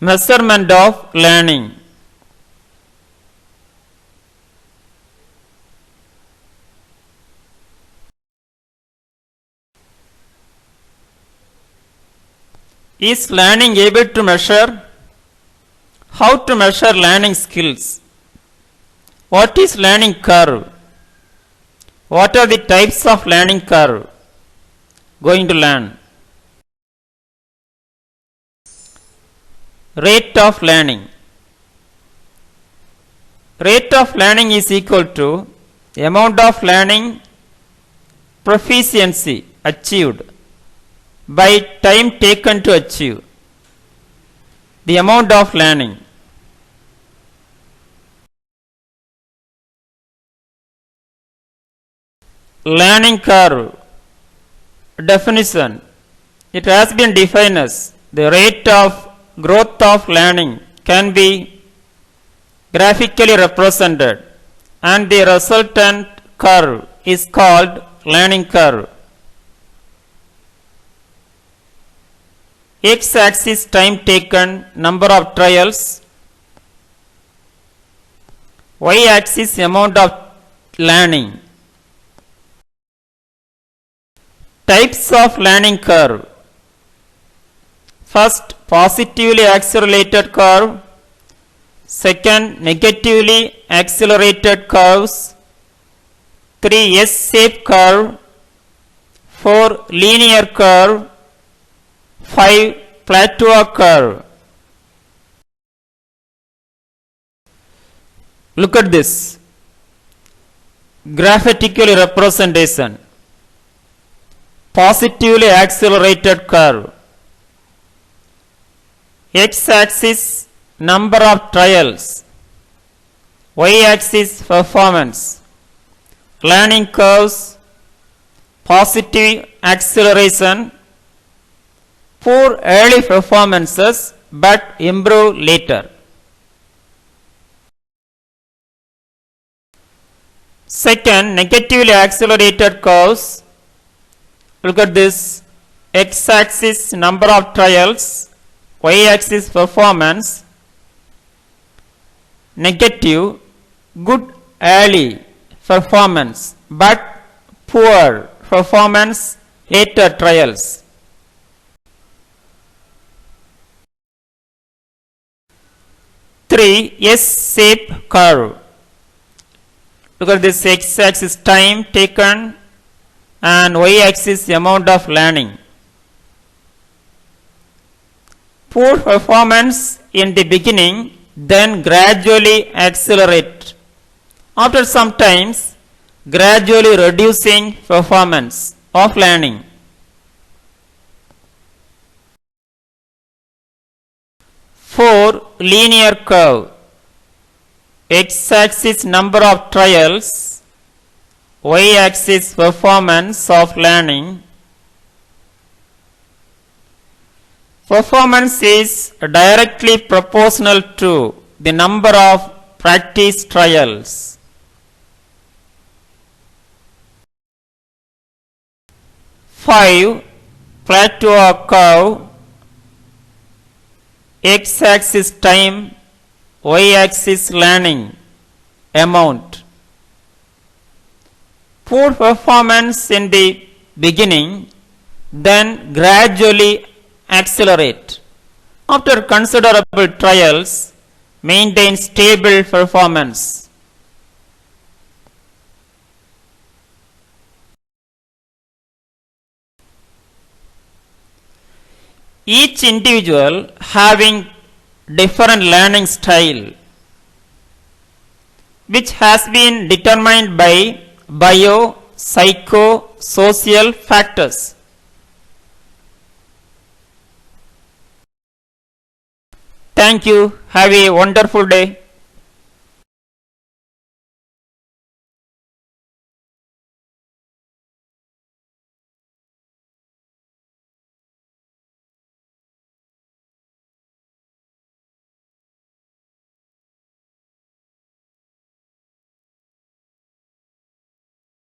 Measurement of learning. Is learning able to measure? How to measure learning skills? What is learning curve? What are the types of learning curve? Going to learn. Rate of learning. Rate of learning is equal to amount of learning proficiency achieved by time taken to achieve the amount of learning. Learning curve definition. It has been defined as the rate of growth of learning can be graphically represented and the resultant curve is called learning curve. X-axis time taken, number of trials. Y-axis amount of learning. Types of learning curve. First, positively accelerated curve. Second, negatively accelerated curves. 3, S-shaped curve. 4, linear curve. 5, plateau curve. Look at this graphical representation. Positively accelerated curve. X-axis number of trials. Y-axis performance. Learning curves. Positive acceleration. Poor early performances but improve later. Second, negatively accelerated curves. Look at this x-axis number of trials, y-axis performance. Negative, good early performance but poor performance later trials. Three, S-shaped curve. Look at this x-axis time taken and y-axis amount of learning. Poor performance in the beginning, then gradually accelerate. After some times, gradually reducing performance of learning. 4, linear curve. X-axis number of trials, y-axis performance of learning. Performance is directly proportional to the number of practice trials. 5, plateau curve. X-axis time, y-axis learning amount. Poor performance in the beginning, then gradually accelerate. After considerable trials, maintain stable performance. Each individual having different learning style, which has been determined by bio, psycho, social factors. Thank you. Have a wonderful day.